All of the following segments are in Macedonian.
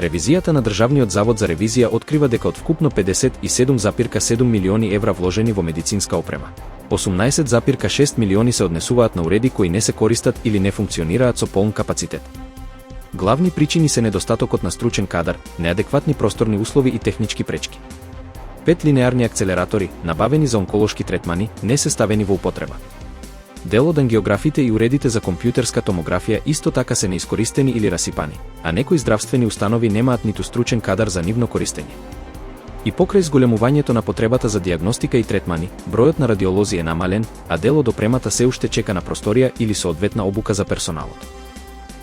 Ревизијата на Државниот завод за ревизија открива дека од вкупно 57,7 милиони евра вложени во медицинска опрема, 18,6 милиони се однесуваат на уреди кои не се користат или не функционираат со полн капацитет. Главни причини се недостатокот на стручен кадар, неадекватни просторни услови и технички пречки. 5 линеарни акцелератори, набавени за онколошки третмани, не се ставени во употреба. Дел од ангиографите и уредите за компјутерска томографија исто така се неискористени или расипани, а некои здравствени установи немаат ниту стручен кадар за нивно користење. И покрај зголемувањето на потребата за дијагностика и третмани, бројот на радиолози е намален, а дел од опремата се уште чека на просторија или соодветна обука за персоналот.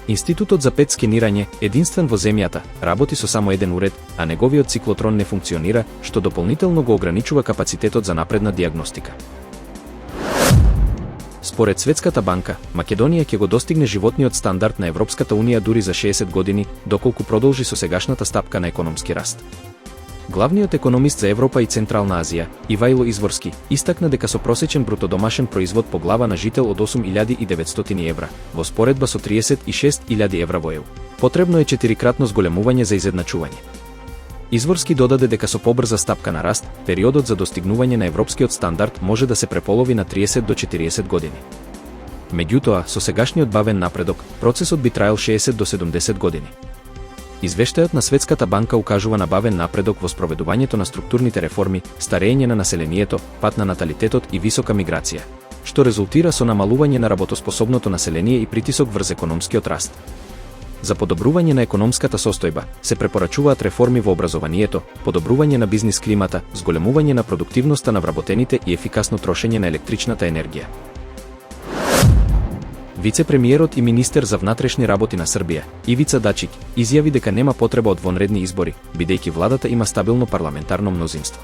Институтот за ПЕТ скенирање, единствен во земјата, работи со само еден уред, а неговиот циклотрон не функционира, што дополнително го ограничува капацитетот за напредна дијагностика. Според Светската банка, Македонија ќе го достигне животниот стандард на Европската унија дури за 60 години, доколку продолжи со сегашната стапка на економски раст. Главниот економист за Европа и Централна Азија, Ивајло Изворски, истакна дека со просечен брутодомашен производ по глава на жител од 8.900 евра, во споредба со 36.000 евра во ЕУ, потребно е 4-кратно зголемување за изедначување. Изворски додаде дека со побрза стапка на раст, периодот за достигнување на европскиот стандард може да се преполови на 30 до 40 години. Меѓутоа, со сегашниот бавен напредок, процесот би траел 60 до 70 години. Извештајот на Светската банка укажува на бавен напредок во спроведувањето на структурните реформи, старење на населението, пат на наталитетот и висока миграција, што резултира со намалување на работоспособното население и притисок врз економскиот раст. За подобрување на економската состојба се препорачуваат реформи во образованието, подобрување на бизнис климата, зголемување на продуктивноста на вработените и ефикасно трошење на електричната енергија. Вице-премиерот и министер за внатрешни работи на Србија, Ивица Дачик, изјави дека нема потреба од вонредни избори, бидејќи владата има стабилно парламентарно мнозинство.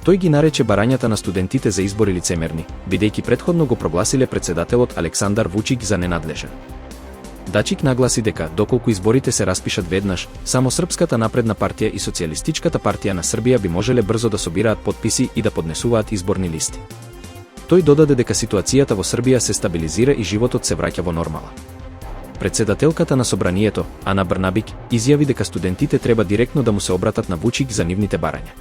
Тој ги нарече барањата на студентите за избори лицемерни, бидејќи претходно го прогласиле председателот Александар Вучич за ненадлежен. Дачик нагласи дека, доколку изборите се распишат веднаш, само Српската напредна партија и Социјалистичката партија на Србија би можеле брзо да собираат потписи и да поднесуваат изборни листи. Тој додаде дека ситуацијата во Србија се стабилизира и животот се враќа во нормала. Председателката на собранието, Ана Брнабик, изјави дека студентите треба директно да му се обратат на Вучич за нивните барања.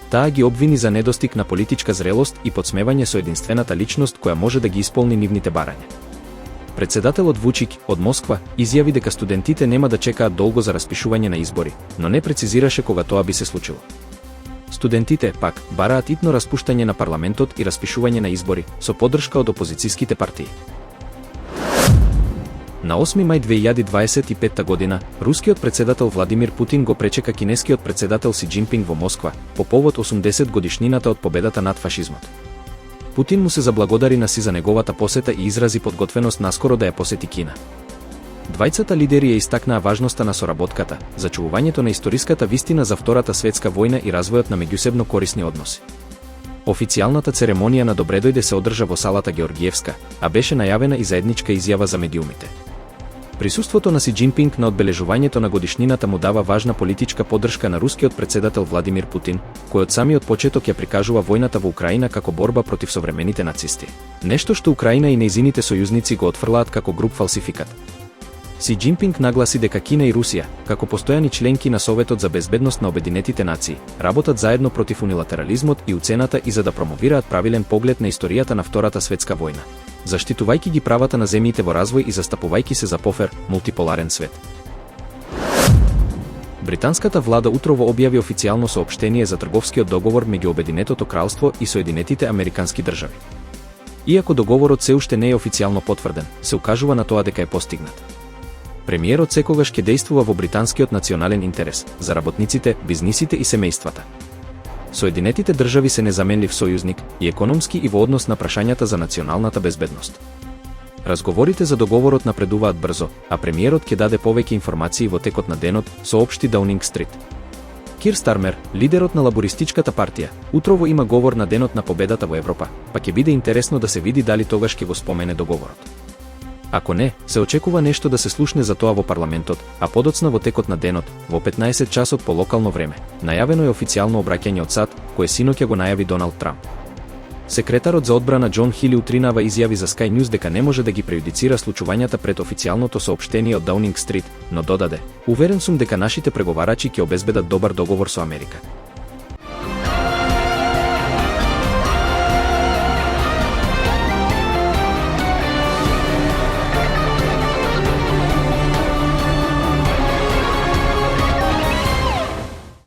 Таа ги обвини за недостиг на политичка зрелост и подсмевање со единствената личност која може да ги исполни нивните барања. Председателот Вучич од Москва изјави дека студентите нема да чекаат долго за распишување на избори, но не прецизираше кога тоа би се случило. Студентите, пак, бараат итно распуштање на парламентот и распишување на избори, со поддршка од опозицијските партии. На 8 мај 2025 година, рускиот председател Владимир Путин го пречека кинескиот председател Си Џинпинг во Москва, по повод 80 годишнината од победата над фашизмот. Путин му се заблагодари на Си за неговата посета и изрази подготвеност наскоро да ја посети Кина. Двајцата лидери ја истакнаа важноста на соработката, зачувувањето на историската вистина за Втората светска војна и развојот на меѓусебно корисни односи. Официјалната церемонија на добредојде се одржа во салата Георгиевска, а беше најавена и заедничка изјава за медиумите. Присуството на Си Џинпинг на одбележувањето на годишнината му дава важна политичка поддршка на рускиот председател Владимир Путин, кој од самиот почеток ја прикажува војната во Украина како борба против современите нацисти. Нешто што Украина и нејзините сојузници го отфрлаат како груб фалсификат. Си Џинпинг нагласи дека Кина и Русија, како постојани членки на Советот за безбедност на Обединетите нации, работат заедно против унилатерализмот и уцената и за да промовираат правилен поглед на историјата на Втората светска војна, заштитувајќи ги правата на земјите во развој и застапувајќи се за пофер, мултиполарен свет. Британската влада утрово објави официјално соопштение за трговскиот договор меѓу Обединетото кралство и Соединетите американски држави. Иако договорот се уште не е официјално потврден, се укажува на тоа дека е постигнат. Премиерот секогаш ќе действува во британскиот национален интерес, за работниците, бизнисите и семејствата. Соединетите држави се незаменлив сојузник и економски и во однос на прашањата за националната безбедност. Разговорите за договорот напредуваат брзо, а премиерот ќе даде повеќе информации во текот на денот, соопшти Даунинг Стрит. Кир Стармер, лидерот на лабористичката партија, утрово има говор на денот на победата во Европа, па ќе биде интересно да се види дали тогаш ќе го спомене договорот. Ако не, се очекува нешто да се слушне за тоа во парламентот, а подоцна во текот на денот, во 15 часот по локално време, најавено е официјално обраќање од САД, кое синоќа го најави Доналд Трамп. Секретарот за одбрана Џон Хили утринава изјави за Sky News дека не може да ги прејудицира случувањата пред официјалното соопштение од Даунинг Стрит, но додаде: "Уверен сум дека нашите преговарачи ќе обезбедат добар договор со Америка."